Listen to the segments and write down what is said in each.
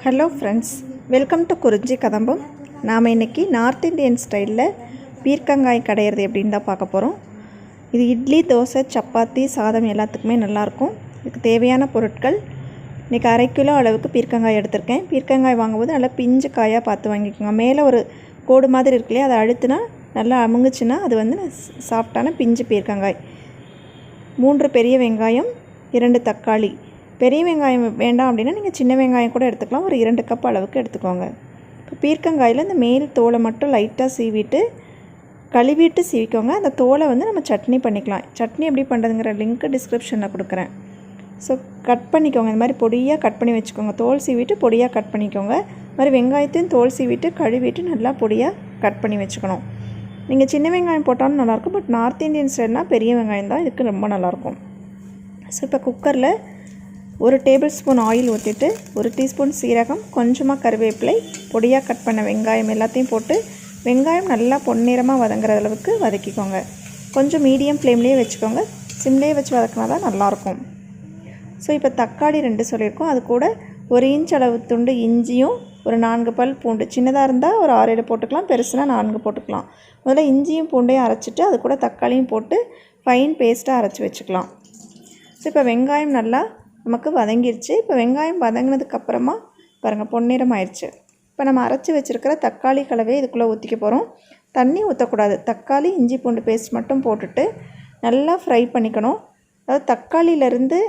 Hello friends, welcome to குறிஞ்சி கதம்பம். நாம் இன்றைக்கி நார்த் இந்தியன் ஸ்டைலில் பீர்க்கங்காய் கடையிறது எப்படின்னு தான் பார்க்க போகிறோம். இது இட்லி, தோசை, சப்பாத்தி, சாதம் எல்லாத்துக்குமே நல்லாயிருக்கும். இதுக்கு தேவையான பொருட்கள், இன்றைக்கி 1/2 கிலோ அளவுக்கு பீர்க்கங்காய் எடுத்திருக்கேன். பீர்க்கங்காய் வாங்கும்போது நல்லா பிஞ்சு காயாக பார்த்து வாங்கிக்கோங்க. மேலே ஒரு கோடு மாதிரி இருக்கு இல்லையா, அதை அழுத்தினா நல்லா அமுங்குச்சுன்னா அது வந்து சாஃப்டான பிஞ்சு பீர்க்கங்காய். 3 பெரிய வெங்காயம், 2 தக்காளி. பெரிய வெங்காயம் வேண்டாம் அப்படின்னா நீங்கள் சின்ன வெங்காயம் கூட எடுத்துக்கலாம். ஒரு 2 கப் அளவுக்கு எடுத்துக்கோங்க. இப்போ பீர்க்கங்காயில் இந்த மேல் தோலை மட்டும் லைட்டாக சீவிட்டு கழுவிட்டு சீவிக்கோங்க. அந்த தோலை வந்து நம்ம சட்னி பண்ணிக்கலாம். சட்னி எப்படி பண்ணுறதுங்கிற லிங்க்கு டிஸ்கிரிப்ஷனில் கொடுக்குறேன். ஸோ கட் பண்ணிக்கோங்க. இந்த மாதிரி பொடியாக கட் பண்ணி வச்சுக்கோங்க. தோல் சீவிட்டு பொடியாக கட் பண்ணிக்கோங்க. இது மாதிரி வெங்காயத்தையும் தோல் சீவிட்டு கழுவிட்டு நல்லா பொடியாக கட் பண்ணி வச்சுக்கணும். நீங்கள் சின்ன வெங்காயம் போட்டாலும் நல்லாயிருக்கும். பட் நார்த் இந்தியன் ஸ்டைல்னால் பெரிய வெங்காயம் தான் இதுக்கு ரொம்ப நல்லாயிருக்கும். ஸோ இப்போ குக்கரில் 1 டேபிள் ஸ்பூன் ஆயில் ஊற்றிட்டு 1 டீஸ்பூன் சீரகம், கொஞ்சமாக கருவேப்பிலை, பொடியாக கட் பண்ண வெங்காயம் எல்லாத்தையும் போட்டு வெங்காயம் நல்லா பொன்னிறமாக வதங்குற அளவுக்கு வதக்கிக்கோங்க. கொஞ்சம் மீடியம் ஃப்ளேம்லேயே வச்சுக்கோங்க. சிம்லேயே வச்சு வதக்கினா தான் நல்லாயிருக்கும். ஸோ இப்போ தக்காளி 2 சொல்லியிருக்கோம். அது கூட 1 இன்ச் அளவு துண்டு இஞ்சியும், ஒரு 4 பல் பூண்டு. சின்னதாக இருந்தால் ஒரு 6-7 போட்டுக்கலாம், பெருசுனா 4 போட்டுக்கலாம். முதல்ல இஞ்சியும் பூண்டையும் அரைச்சிட்டு அது கூட தக்காளியும் போட்டு ஃபைன் பேஸ்ட்டாக அரைச்சி வச்சுக்கலாம். ஸோ இப்போ வெங்காயம் நல்லா நமக்கு வதங்கிருச்சு. இப்போ வெங்காயம் வதங்கினதுக்கப்புறமா பாருங்கள் பொன்னிறம் ஆயிடுச்சு. இப்போ நம்ம அரைச்சி வச்சுருக்கிற தக்காளி கலவையை இதுக்குள்ளே ஊற்றிக்க போகிறோம். தண்ணி ஊற்றக்கூடாது. தக்காளி இஞ்சி பூண்டு பேஸ்ட் மட்டும் போட்டுட்டு நல்லா ஃப்ரை பண்ணிக்கணும். அதாவது தக்காளியிலேருந்து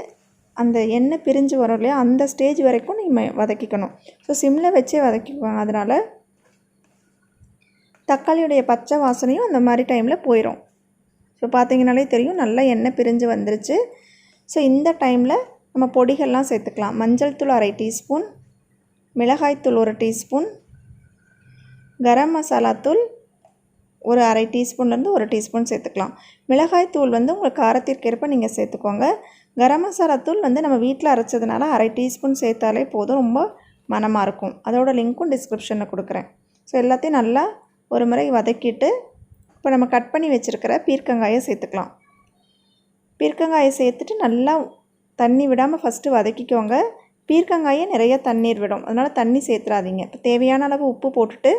அந்த எண்ணெய் பிரிஞ்சு வரும் இல்லையா, அந்த ஸ்டேஜ் வரைக்கும் நீங்கள் வதக்கிக்கணும். ஸோ சிம்மில் வச்சே வதக்கிக்குவாங்க. அதனால் தக்காளியுடைய பச்சை வாசனையும் அந்த மாதிரி டைமில் போயிடும். ஸோ பார்த்தீங்கனாலே தெரியும் நல்லா எண்ணெய் பிரிஞ்சு வந்துருச்சு. ஸோ இந்த டைமில் நம்ம பொடிகள்லாம் சேர்த்துக்கலாம். மஞ்சள் தூள் 1/2 டீஸ்பூன், மிளகாய்த்தூள் 1 டீஸ்பூன், கரம் மசாலா தூள் ஒரு 1/2 டீஸ்பூன்லேருந்து 1 டீஸ்பூன் சேர்த்துக்கலாம். மிளகாய்த்தூள் வந்து உங்கள் காரத்திற்கேற்ப நீங்கள் சேர்த்துக்கோங்க. கரம் மசாலா தூள் வந்து நம்ம வீட்டில் அரைச்சதுனால 1/2 டீஸ்பூன் சேர்த்தாலே போதும், ரொம்ப மணமாக இருக்கும். அதோட லிங்க்கும் டிஸ்கிரிப்ஷனில் கொடுக்குறேன். ஸோ எல்லாத்தையும் நல்லா ஒரு முறை வதக்கிட்டு இப்போ நம்ம கட் பண்ணி வச்சுருக்கிற பீர்க்கங்காயை சேர்த்துக்கலாம். பீர்க்கங்காயை சேர்த்துட்டு நல்லா தண்ணி விடாமல் ஃபஸ்ட்டு வதக்கிக்கோங்க. பீர்க்கங்காயே நிறைய தண்ணீர் விடும், அதனால் தண்ணி சேர்த்துறாதீங்க. இப்போ தேவையான அளவு உப்பு போட்டுட்டு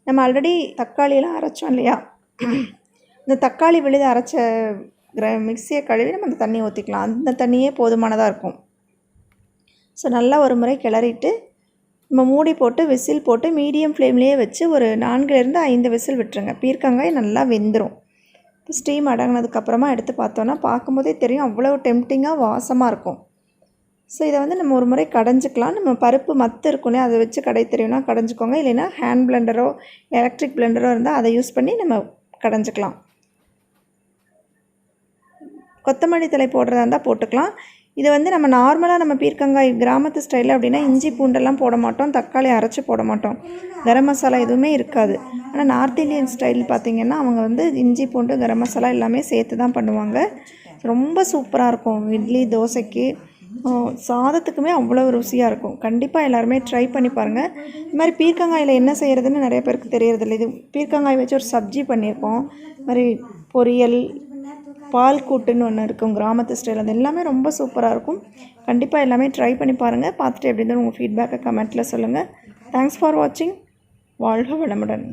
நம்ம ஆல்ரெடி தக்காளியெல்லாம் அரைச்சோம் இல்லையா, இந்த தக்காளி விழுது அரைச்ச மிக்சியை கழுவி நம்ம அந்த தண்ணியை ஊற்றிக்கலாம். அந்த தண்ணியே போதுமானதாக இருக்கும். ஸோ நல்லா ஒரு முறை கிளறிட்டு நம்ம மூடி போட்டு விசில் போட்டு மீடியம் ஃப்ளேம்லேயே வச்சு ஒரு 4லேருந்து 5 விசில் விட்டுருங்க. பீர்க்கங்காய் நல்லா வெந்துடும். இப்போ ஸ்டீம் அடங்கினதுக்கப்புறமா எடுத்து பார்த்தோன்னா பார்க்கும்போதே தெரியும் அவ்வளோ டெம்ப்டிங்காக வாசமாக இருக்கும். ஸோ இதை வந்து நம்ம ஒரு முறை கடைஞ்சிக்கலாம். நம்ம பருப்பு மத்து இருக்குன்னே அதை வச்சு கடை தெரியும்னா கடைஞ்சிக்கோங்க. இல்லைன்னா ஹேண்ட் பிளெண்டரோ எலக்ட்ரிக் பிளெண்டரோ இருந்தால் அதை யூஸ் பண்ணி நம்ம கடைஞ்சிக்கலாம். கொத்தமல்லி தழை போடுறதா இருந்தால் போட்டுக்கலாம். இதை வந்து நம்ம நார்மலாக நம்ம பீர்க்கங்காய் கிராமத்து ஸ்டைலில் அப்படின்னா இஞ்சி பூண்டெல்லாம் போட மாட்டோம், தக்காளி அரைச்சி போட மாட்டோம், கரம் மசாலா எதுவுமே இருக்காது. ஆனால் நார்த் இந்தியன் ஸ்டைல் பார்த்திங்கன்னா அவங்க வந்து இஞ்சி பூண்டு கரம் மசாலா எல்லாமே சேர்த்து தான் பண்ணுவாங்க. ரொம்ப சூப்பராக இருக்கும். இட்லி, தோசைக்கு, சாதத்துக்குமே அவ்வளோ ருசியாக இருக்கும். கண்டிப்பாக எல்லாருமே ட்ரை பண்ணி பாருங்கள். இது மாதிரி பீர்க்கங்காயில் என்ன செய்கிறதுன்னு நிறைய பேருக்கு தெரியறதில்லை. இது பீர்க்கங்காய் வச்சு ஒரு சப்ஜி பண்ணியிருக்கோம். இது மாதிரி பொரியல், பால் கூட்டுன்னு ஒன்று இருக்கும் கிராமத்து ஸ்டைல். அது எல்லாமே ரொம்ப சூப்பராக இருக்கும். கண்டிப்பாக எல்லாமே ட்ரை பண்ணி பாருங்கள். பார்த்துட்டு எப்படி இருந்தாலும் உங்கள் ஃபீட்பேக்கை கமெண்ட்டில் சொல்லுங்கள். தேங்க்ஸ் ஃபார் வாட்சிங். வாழ்க வளமுடன்.